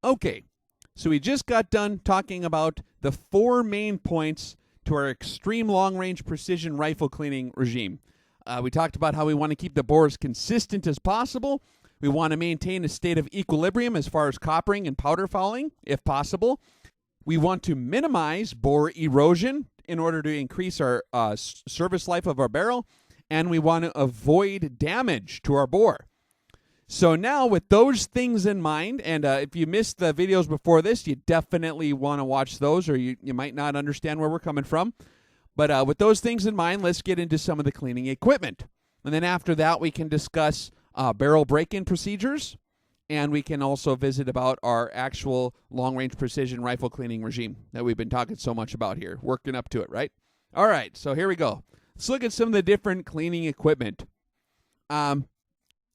Okay, so we just got done talking about the 4 main points to our extreme long-range precision rifle cleaning regime. We talked about how we want to keep the bore as consistent as possible. We want to maintain a state of equilibrium as far as coppering and powder fouling, if possible. We want to minimize bore erosion in order to increase our service life of our barrel, and we want to avoid damage to our bore. So now with those things in mind, and if you missed the videos before this, you definitely want to watch those, or you might not understand where we're coming from. But with those things in mind, let's get into some of the cleaning equipment. And then after that, we can discuss barrel break-in procedures, and we can also visit about our actual long-range precision rifle cleaning regime that we've been talking so much about here, working up to it, right? All right, so here we go. Let's look at some of the different cleaning equipment.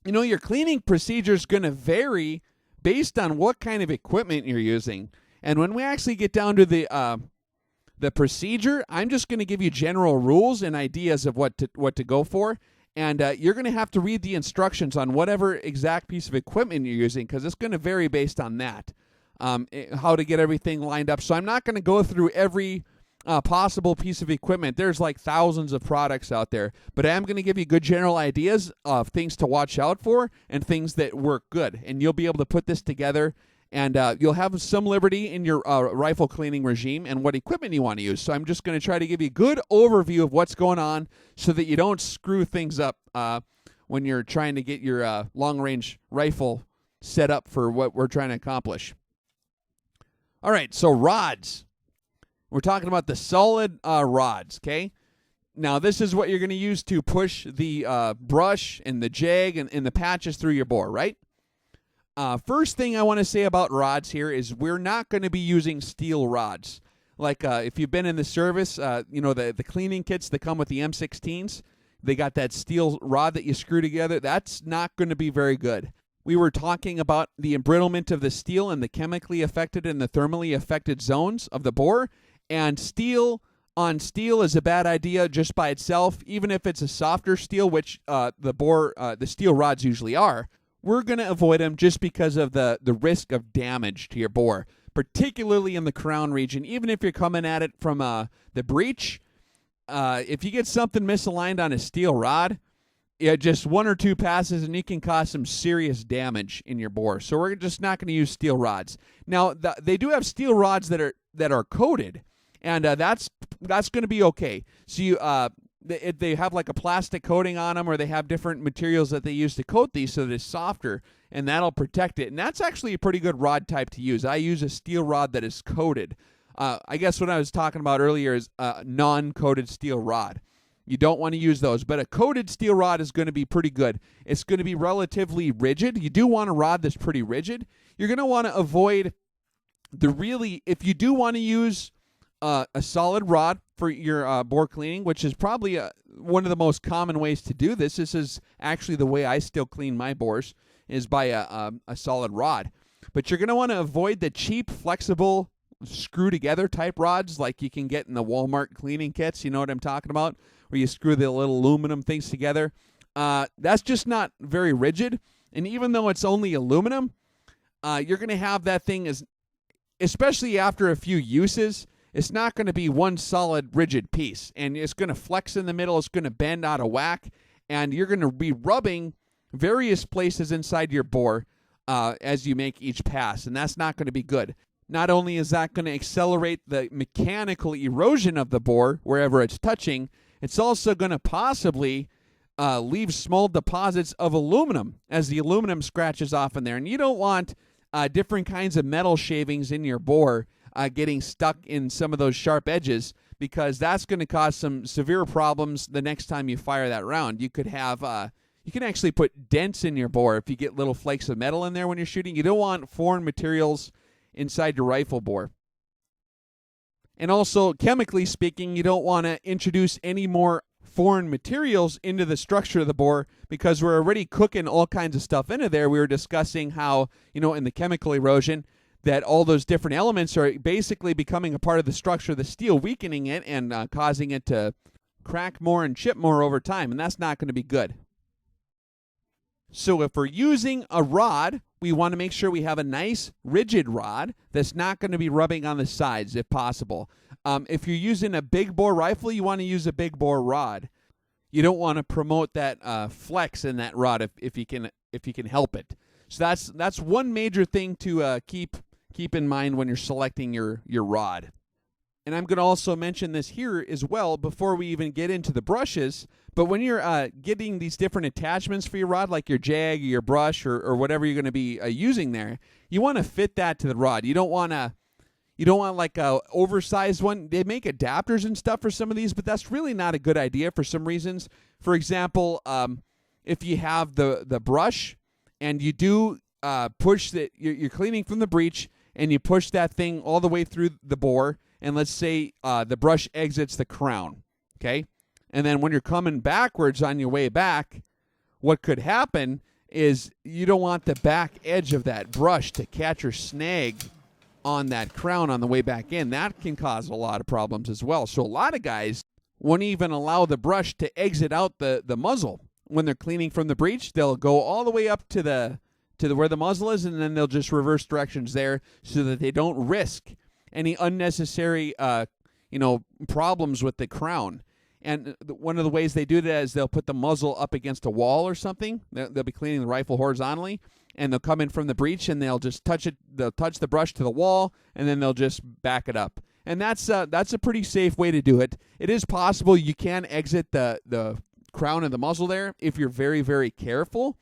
You know, your cleaning procedure is going to vary based on what kind of equipment you're using. And when we actually get down to the procedure, I'm just going to give you general rules and ideas of what to go for. And you're going to have to read the instructions on whatever exact piece of equipment you're using, because it's going to vary based on that, how to get everything lined up. So I'm not going to go through every possible piece of equipment. There's like thousands of products out there, but I am going to give you good general ideas of things to watch out for and things that work good, and you'll be able to put this together, and you'll have some liberty in your rifle cleaning regime and what equipment you want to use. So I'm just going to try to give you a good overview of what's going on so that you don't screw things up when you're trying to get your long-range rifle set up for what we're trying to accomplish. All right, so rods. We're talking about the solid rods, okay? Now, this is what you're going to use to push the brush and the jag and the patches through your bore, right? First thing I want to say about rods here is we're not going to be using steel rods. Like if you've been in the service, you know, the cleaning kits that come with the M16s, they got that steel rod that you screw together. That's not going to be very good. We were talking about the embrittlement of the steel and the chemically affected and the thermally affected zones of the bore. And steel on steel is a bad idea just by itself, even if it's a softer steel, which the steel rods usually are. We're going to avoid them just because of the risk of damage to your bore, particularly in the crown region. Even if you're coming at it from the breech, if you get something misaligned on a steel rod, just 1 or 2 passes and you can cause some serious damage in your bore. So we're just not going to use steel rods. Now, they do have steel rods that are coated, and that's going to be okay. So they have like a plastic coating on them, or they have different materials that they use to coat these so that it's softer, and that'll protect it. And that's actually a pretty good rod type to use. I use a steel rod that is coated. I guess what I was talking about earlier is a non-coated steel rod. You don't want to use those, but a coated steel rod is going to be pretty good. It's going to be relatively rigid. You do want a rod that's pretty rigid. You're going to want to avoid if you do want to use a solid rod for your bore cleaning, which is probably one of the most common ways to do this. This is actually the way I still clean my bores, is by a solid rod. But you're going to want to avoid the cheap, flexible, screw-together type rods like you can get in the Walmart cleaning kits. You know what I'm talking about? Where you screw the little aluminum things together. That's just not very rigid. And even though it's only aluminum, you're going to have that thing especially after a few uses, it's not going to be one solid rigid piece, and it's going to flex in the middle, it's going to bend out of whack, and you're going to be rubbing various places inside your bore as you make each pass, and that's not going to be good. Not only is that going to accelerate the mechanical erosion of the bore wherever it's touching, it's also going to possibly leave small deposits of aluminum as the aluminum scratches off in there, and you don't want different kinds of metal shavings in your bore getting stuck in some of those sharp edges, because that's going to cause some severe problems the next time you fire that round. You could have, you can actually put dents in your bore if you get little flakes of metal in there when you're shooting. You don't want foreign materials inside your rifle bore. And also, chemically speaking, you don't want to introduce any more foreign materials into the structure of the bore, because we're already cooking all kinds of stuff into there. We were discussing how, in the chemical erosion, that all those different elements are basically becoming a part of the structure of the steel, weakening it and causing it to crack more and chip more over time, and that's not going to be good. So if we're using a rod, we want to make sure we have a nice rigid rod that's not going to be rubbing on the sides if possible. If you're using a big bore rifle, you want to use a big bore rod. You don't want to promote that flex in that rod if you can help it. So that's one major thing to keep in mind when you're selecting your rod. And I'm going to also mention this here as well before we even get into the brushes. But when you're getting these different attachments for your rod, like your jag or your brush or whatever you're going to be using there, you want to fit that to the rod. You don't want like a oversized one. They make adapters and stuff for some of these, but that's really not a good idea for some reasons. For example, if you have the brush and you do push you're cleaning from the breech and you push that thing all the way through the bore, and let's say the brush exits the crown, okay? And then when you're coming backwards on your way back, what could happen is you don't want the back edge of that brush to catch or snag on that crown on the way back in. That can cause a lot of problems as well. So a lot of guys won't even allow the brush to exit out the muzzle. When they're cleaning from the breech, they'll go all the way up to where the muzzle is, and then they'll just reverse directions there so that they don't risk any unnecessary problems with the crown. And one of the ways they do that is they'll put the muzzle up against a wall or something. They'll be cleaning the rifle horizontally, and they'll come in from the breech, and they'll just touch it. They'll touch the brush to the wall, and then they'll just back it up. And that's a pretty safe way to do it. It is possible you can exit the crown of the muzzle there if you're very, very careful.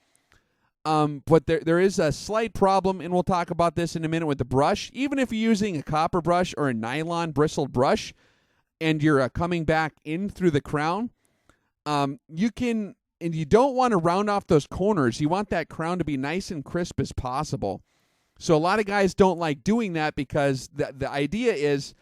But there is a slight problem, and we'll talk about this in a minute with the brush. Even if you're using a copper brush or a nylon bristled brush, and you're coming back in through the crown, you don't want to round off those corners. You want that crown to be nice and crisp as possible. So a lot of guys don't like doing that because the idea is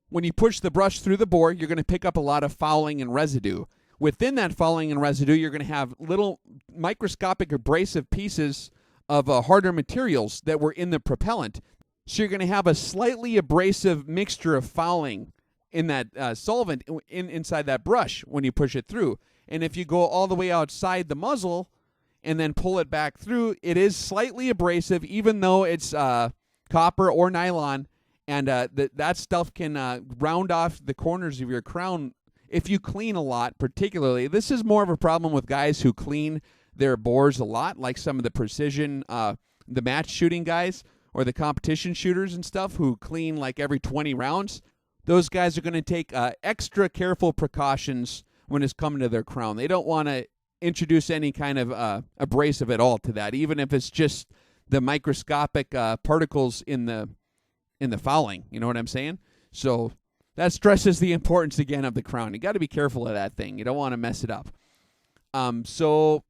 when you push the brush through the bore, you're going to pick up a lot of fouling and residue. Within that fouling and residue, you're going to have little microscopic abrasive pieces of harder materials that were in the propellant. So you're going to have a slightly abrasive mixture of fouling in that solvent inside that brush when you push it through. And if you go all the way outside the muzzle and then pull it back through, it is slightly abrasive, even though it's copper or nylon, and that stuff can round off the corners of your crown if you clean a lot. Particularly, this is more of a problem with guys who clean their bores a lot, like some of the precision, the match shooting guys or the competition shooters and stuff who clean like every 20 rounds. Those guys are going to take extra careful precautions when it's coming to their crown. They don't want to introduce any kind of abrasive at all to that, even if it's just the microscopic particles in the fouling. You know what I'm saying? So that stresses the importance again of the crown. You got to be careful of that thing. You don't want to mess it up. So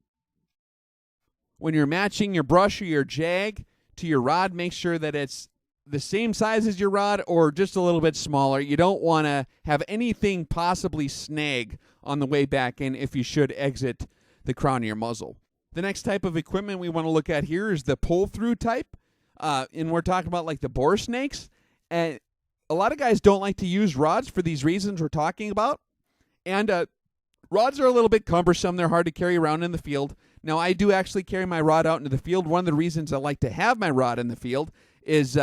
when you're matching your brush or your jag to your rod, make sure that it's the same size as your rod or just a little bit smaller. You don't want to have anything possibly snag on the way back in if you should exit the crown of your muzzle. The next type of equipment we want to look at here is the pull-through type. And we're talking about like the boresnakes. And a lot of guys don't like to use rods for these reasons we're talking about. And rods are a little bit cumbersome. They're hard to carry around in the field. Now, I do actually carry my rod out into the field. One of the reasons I like to have my rod in the field is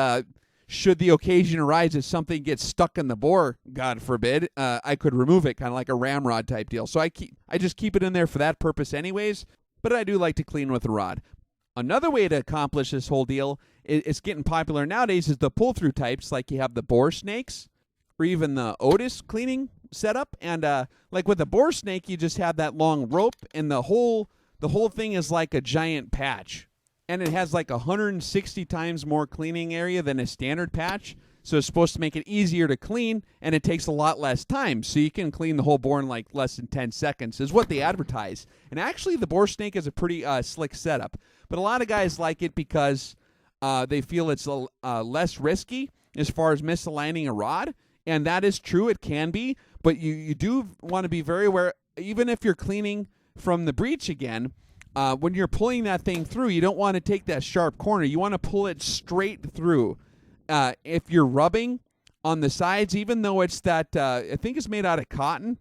should the occasion arise that something gets stuck in the bore, God forbid, I could remove it, kind of like a ramrod type deal. So I just keep it in there for that purpose anyways, but I do like to clean with a rod. Another way to accomplish this whole deal, it's getting popular nowadays, is the pull-through types, like you have the boresnakes or even the OTIS cleaning setup. And like with a boresnake, you just have that long rope, and the whole thing is like a giant patch. And it has like 160 times more cleaning area than a standard patch. So it's supposed to make it easier to clean, and it takes a lot less time. So you can clean the whole bore in like less than 10 seconds is what they advertise. And actually, the boresnake is a pretty slick setup. But a lot of guys like it because they feel it's less risky as far as misaligning a rod. And that is true. It can be. But you do want to be very aware, even if you're cleaning from the breech again, when you're pulling that thing through, you don't want to take that sharp corner. You want to pull it straight through. if you're rubbing on the sides, even though it's that, I think it's made out of cotton,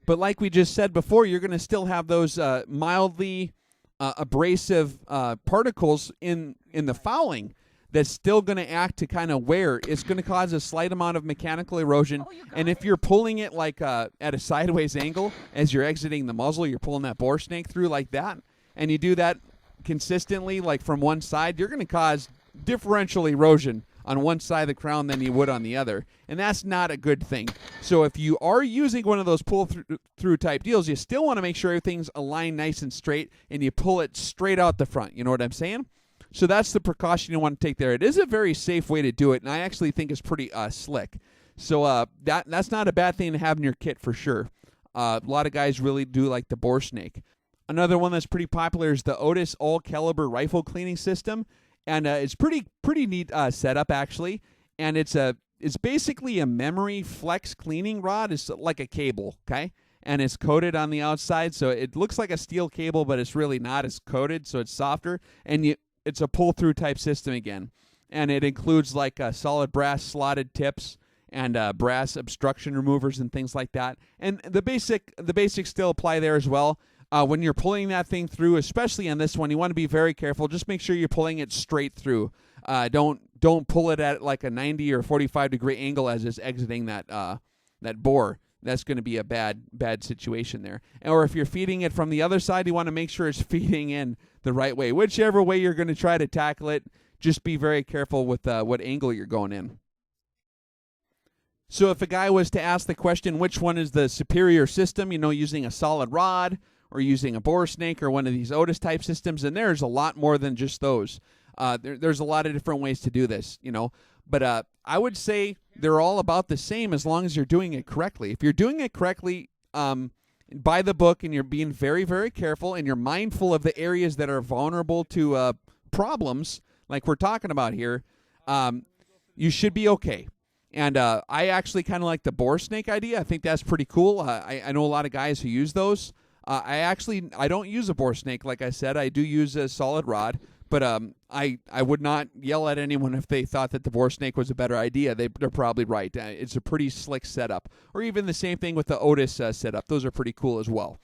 but like we just said before, you're going to still have those mildly abrasive particles in the fouling that's still going to act to kind of wear. It's going to cause a slight amount of mechanical erosion, and if you're pulling it like at a sideways angle as you're exiting the muzzle, you're pulling that bore snake through like that, and you do that consistently like from one side, you're going to cause differential erosion on one side of the crown than you would on the other, and that's not a good thing. So if you are using one of those pull-through type deals, you still want to make sure everything's aligned nice and straight, and you pull it straight out the front. You know what I'm saying? So that's the precaution you want to take there. It is a very safe way to do it, and I actually think it's pretty slick. So that's not a bad thing to have in your kit for sure. A lot of guys really do like the bore snake. Another one that's pretty popular is the OTIS all-caliber rifle cleaning system. And it's pretty neat setup actually, and it's basically a memory flex cleaning rod. It's like a cable, okay, and it's coated on the outside, so it looks like a steel cable, but it's really not. It's coated, so it's softer, and it's a pull-through type system again, and it includes like solid brass slotted tips and brass obstruction removers and things like that. And the basics still apply there as well. When you're pulling that thing through, especially on this one, you want to be very careful. Just make sure you're pulling it straight through. Don't pull it at like a 90 or 45 degree angle as it's exiting that bore. That's going to be a bad situation there. Or if you're feeding it from the other side, you want to make sure it's feeding in the right way. Whichever way you're going to try to tackle it, just be very careful with what angle you're going in. So if a guy was to ask the question, which one is the superior system, using a solid rod or using a bore snake or one of these OTIS type systems, and there's a lot more than just those. There's a lot of different ways to do this, But I would say they're all about the same as long as you're doing it correctly. If you're doing it correctly by the book and you're being very, very careful and you're mindful of the areas that are vulnerable to problems like we're talking about here, you should be okay. And I actually kind of like the bore snake idea. I think that's pretty cool. I know a lot of guys who use those. I don't use a bore snake, like I said. I do use a solid rod, but I would not yell at anyone if they thought that the bore snake was a better idea. They're probably right. It's a pretty slick setup. Or even the same thing with the OTIS setup. Those are pretty cool as well.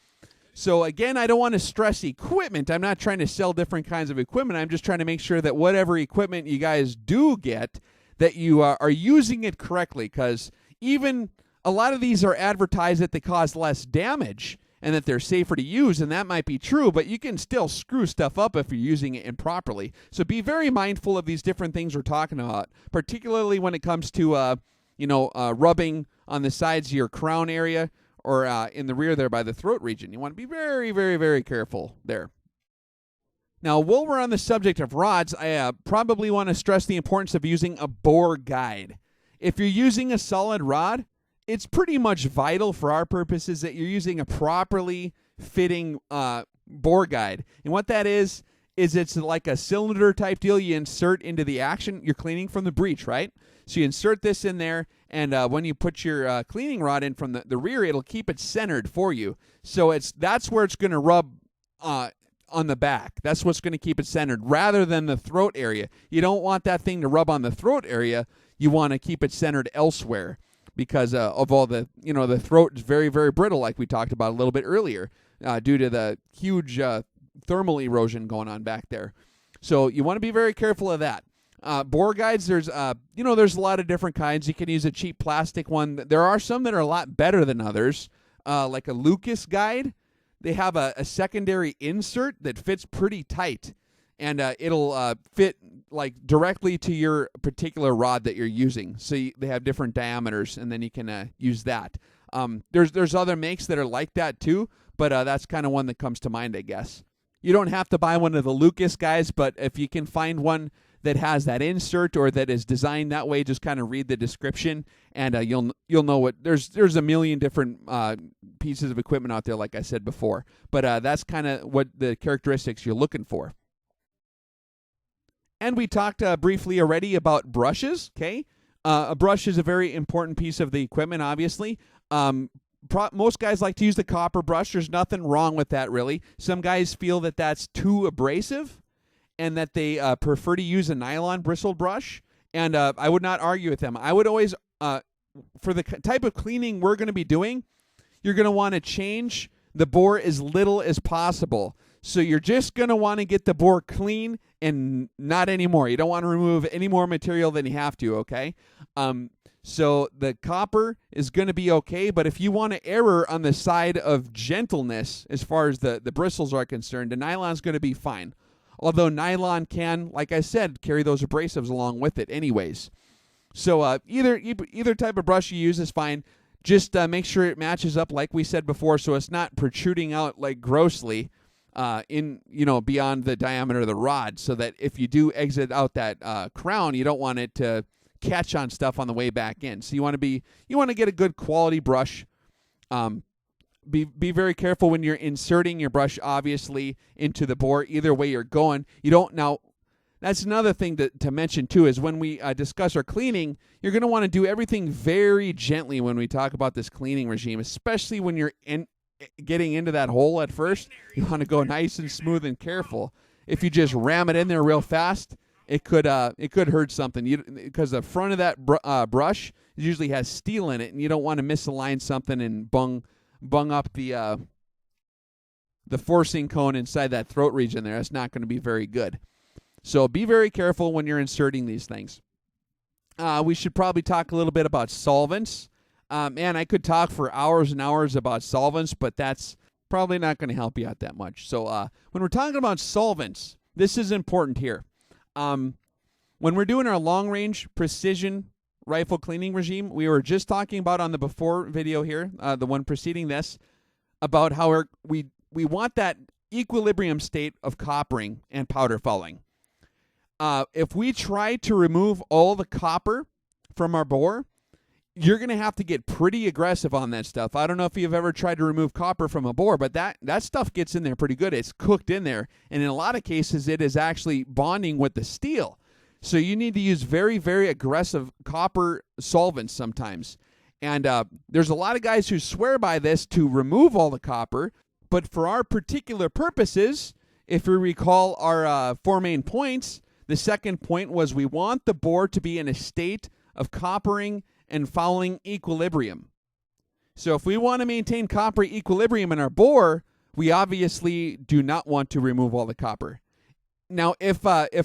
So again, I don't want to stress equipment. I'm not trying to sell different kinds of equipment. I'm just trying to make sure that whatever equipment you guys do get, that you are using it correctly, because even a lot of these are advertised that they cause less damage and that they're safer to use, and that might be true, but you can still screw stuff up if you're using it improperly. So be very mindful of these different things we're talking about, particularly when it comes to rubbing on the sides of your crown area or in the rear there by the throat region. You want to be very, very, very careful there. Now, while we're on the subject of rods, I probably want to stress the importance of using a bore guide. If you're using a solid rod, it's pretty much vital for our purposes that you're using a properly fitting bore guide. And what that is it's like a cylinder type deal you insert into the action. You're cleaning from the breech, right? So you insert this in there, and when you put your cleaning rod in from the rear, it'll keep it centered for you. So that's where it's going to rub on the back. That's what's going to keep it centered rather than the throat area. You don't want that thing to rub on the throat area. You want to keep it centered elsewhere because of all the throat is very, very brittle, like we talked about a little bit earlier, due to the huge thermal erosion going on back there. So you want to be very careful of that. Bore guides, there's a lot of different kinds. You can use a cheap plastic one. There are some that are a lot better than others, like a Lucas guide. They have a secondary insert that fits pretty tight, and it'll fit like directly to your particular rod that you're using. So they have different diameters, and then you can use that. There's other makes that are like that too, but that's kind of one that comes to mind, I guess. You don't have to buy one of the Lucas guys, but if you can find one that has that insert or that is designed that way, just kind of read the description, and you'll know what there's a million different pieces of equipment out there, like I said before. But that's kind of what the characteristics you're looking for. And we talked briefly already about brushes. Okay, a brush is a very important piece of the equipment, obviously. Most guys like to use the copper brush. There's nothing wrong with that, really. Some guys feel that that's too abrasive, and that they prefer to use a nylon bristled brush. And I would not argue with them. I would always, for the type of cleaning we're going to be doing, you're going to want to change the bore as little as possible. So you're just going to want to get the bore clean and not anymore. You don't want to remove any more material than you have to, okay? So the copper is going to be okay, but if you want to err on the side of gentleness as far as the bristles are concerned, the nylon's going to be fine. Although nylon can, like I said, carry those abrasives along with it anyways. So either type of brush you use is fine. Just make sure it matches up like we said before, so it's not protruding out like grossly beyond the diameter of the rod, so that if you do exit out that crown, you don't want it to catch on stuff on the way back in. So you want to get a good quality brush. Be very careful when you're inserting your brush, obviously, into the bore. Either way you're going, you don't now. That's another thing to mention too, is when we discuss our cleaning, you're going to want to do everything very gently when we talk about this cleaning regime, especially when you're getting into that hole at first. You want to go nice and smooth and careful. If you just ram it in there real fast, it could hurt something, because the front of that brush usually has steel in it, and you don't want to misalign something and bung up the forcing cone inside that throat region there. That's not going to be very good. So be very careful when you're inserting these things. We should probably talk a little bit about solvents. Man, I could talk for hours and hours about solvents, but that's probably not going to help you out that much. So when we're talking about solvents, this is important here. When we're doing our long-range precision rifle cleaning regime, we were just talking about on the before video here, the one preceding this, about how we want that equilibrium state of coppering and powder fouling. If we try to remove all the copper from our bore, you're going to have to get pretty aggressive on that stuff. I don't know if you've ever tried to remove copper from a bore, but that stuff gets in there pretty good. It's cooked in there, and in a lot of cases, it is actually bonding with the steel. So you need to use very, very aggressive copper solvents sometimes. And there's a lot of guys who swear by this to remove all the copper, but for our particular purposes, if we recall our 4 main points, the second point was we want the bore to be in a state of coppering and fouling equilibrium. So if we want to maintain copper equilibrium in our bore, we obviously do not want to remove all the copper. Now, if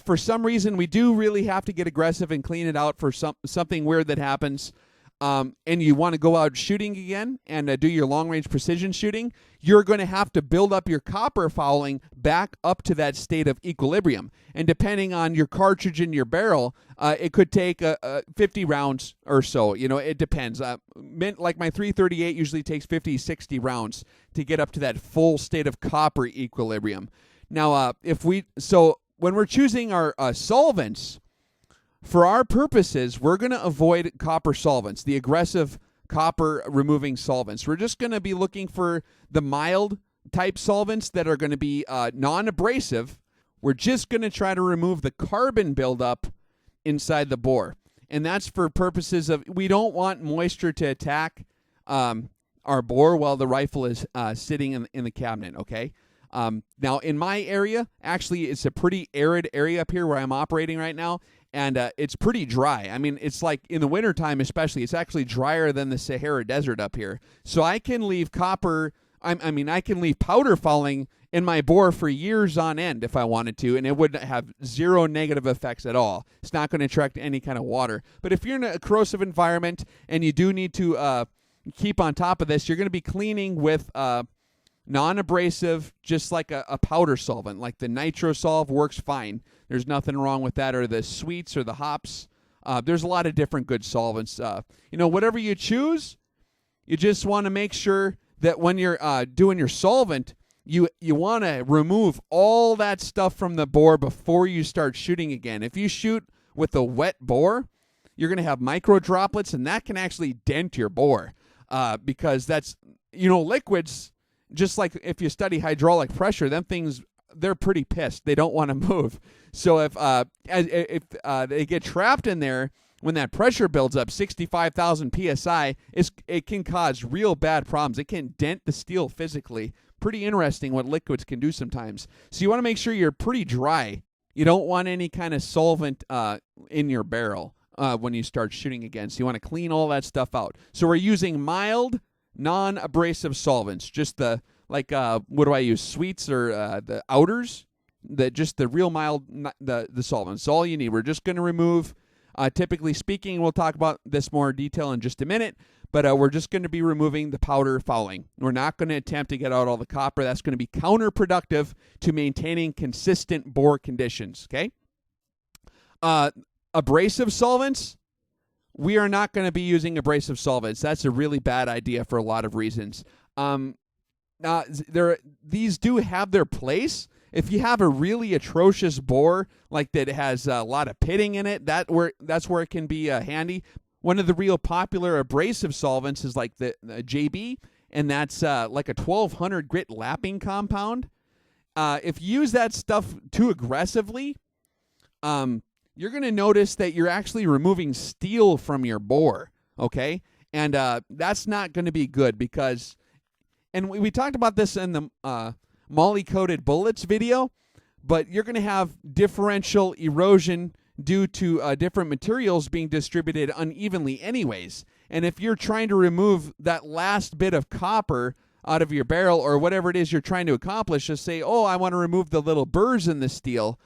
for some reason we do really have to get aggressive and clean it out for something weird that happens, and you want to go out shooting again and do your long-range precision shooting, you're going to have to build up your copper fouling back up to that state of equilibrium. And depending on your cartridge in your barrel, it could take 50 rounds or so. It depends. Like my 338 usually takes 50, 60 rounds to get up to that full state of copper equilibrium. Now, when we're choosing our solvents, for our purposes, we're going to avoid copper solvents, the aggressive copper removing solvents. We're just going to be looking for the mild type solvents that are going to be non-abrasive. We're just going to try to remove the carbon buildup inside the bore. And that's for purposes of, we don't want moisture to attack our bore while the rifle is sitting in the cabinet, okay? Now, in my area, actually, it's a pretty arid area up here where I'm operating right now, and it's pretty dry. I mean, it's like in the wintertime especially, it's actually drier than the Sahara Desert up here. So I can leave I can leave powder fouling in my bore for years on end if I wanted to, and it would have zero negative effects at all. It's not going to attract any kind of water. But if you're in a corrosive environment and you do need to keep on top of this, you're going to be cleaning with non-abrasive, just like a powder solvent, like the NitroSolve works fine. There's nothing wrong with that, or the sweets or the hops. There's a lot of different good solvents. Whatever you choose, you just want to make sure that when you're doing your solvent, you want to remove all that stuff from the bore before you start shooting again. If you shoot with a wet bore, you're going to have micro droplets, and that can actually dent your bore because that's, liquids. Just like if you study hydraulic pressure, them things, they're pretty pissed. They don't want to move. So if they get trapped in there, when that pressure builds up, 65,000 PSI, it can cause real bad problems. It can dent the steel physically. Pretty interesting what liquids can do sometimes. So you want to make sure you're pretty dry. You don't want any kind of solvent in your barrel. when you start shooting again. So you want to clean all that stuff out. So we're using mild, non-abrasive solvents. Just the, like, what do I use? Sweets or the outers? Just the real mild, the solvents. That's all you need. We're just going to remove, typically speaking, we'll talk about this more in detail in just a minute, but we're just going to be removing the powder fouling. We're not going to attempt to get out all the copper. That's going to be counterproductive to maintaining consistent bore conditions, okay? Abrasive solvents, we are not going to be using abrasive solvents. That's a really bad idea for a lot of reasons. These do have their place. If you have a really atrocious bore, like that has a lot of pitting in it, that's where it can be handy. One of the real popular abrasive solvents is like the JB, and that's like a 1200 grit lapping compound. If you use that stuff too aggressively, you're going to notice that you're actually removing steel from your bore, okay? And that's not going to be good because, and we talked about this in the moly-coated bullets video, but you're going to have differential erosion due to different materials being distributed unevenly anyways. And if you're trying to remove that last bit of copper out of your barrel or whatever it is you're trying to accomplish, just say, oh, I want to remove the little burrs in the steel,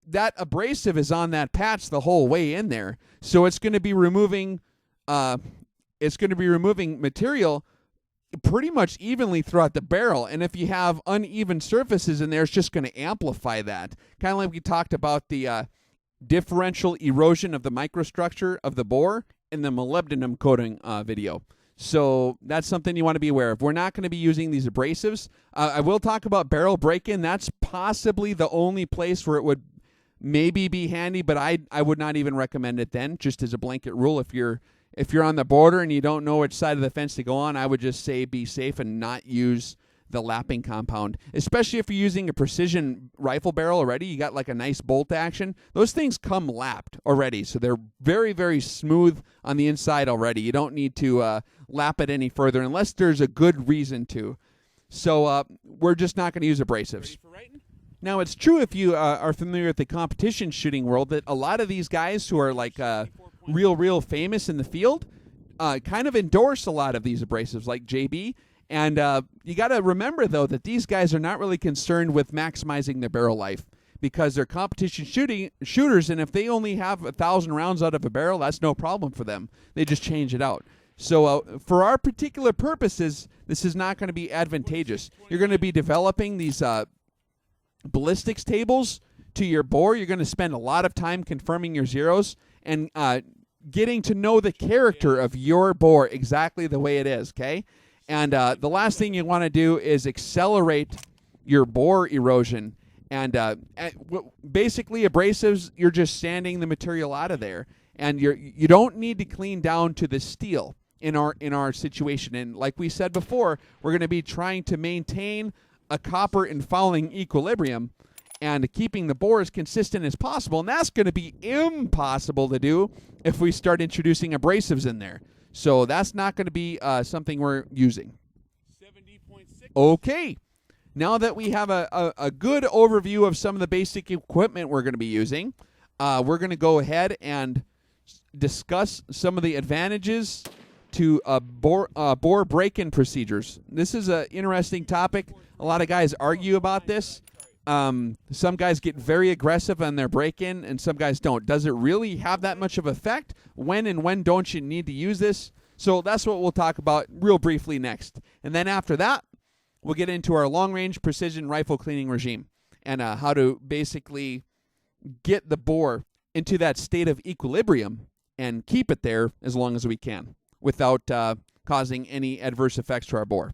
that abrasive is on that patch the whole way in there. So it's going to be removing material pretty much evenly throughout the barrel. And if you have uneven surfaces in there, it's just going to amplify that. Kind of like we talked about the differential erosion of the microstructure of the bore in the molybdenum coating video. So that's something you want to be aware of. We're not going to be using these abrasives. I will talk about barrel break-in. That's possibly the only place where it would maybe be handy, but I would not even recommend it then, just as a blanket rule. If you're on the border and you don't know which side of the fence to go on, I would just say be safe and not use the lapping compound, especially if you're using a precision rifle barrel already. You got like a nice bolt action. Those things come lapped already, so they're very, very smooth on the inside already. You don't need to lap it any further unless there's a good reason to. So we're just not going to use abrasives. Now, it's true if you are familiar with the competition shooting world that a lot of these guys who are like real famous in the field kind of endorse a lot of these abrasives like JB. And you got to remember, though, that these guys are not really concerned with maximizing their barrel life because they're competition shooters, and if they only have 1,000 rounds out of a barrel, that's no problem for them. They just change it out. So for our particular purposes, this is not going to be advantageous. You're going to be developing these ballistics tables to your bore. You're going to spend a lot of time confirming your zeros and getting to know the character of your bore exactly the way it is, okay? And the last thing you want to do is accelerate your bore erosion. And basically, abrasives, you're just sanding the material out of there. And you don't need to clean down to the steel in our situation. And like we said before, we're going to be trying to maintain a copper and fouling equilibrium and keeping the bore as consistent as possible. And that's going to be impossible to do if we start introducing abrasives in there. So that's not going to be something we're using. 70.6. Okay. Now that we have a good overview of some of the basic equipment we're going to be using, we're going to go ahead and discuss some of the advantages to bore break-in procedures. This is an interesting topic. A lot of guys argue about this. Some guys get very aggressive on their break-in, and some guys don't. Does it really have that much of effect? When don't you need to use this? So that's what we'll talk about real briefly next. And then after that, we'll get into our long-range precision rifle cleaning regime and how to basically get the bore into that state of equilibrium and keep it there as long as we can without causing any adverse effects to our bore.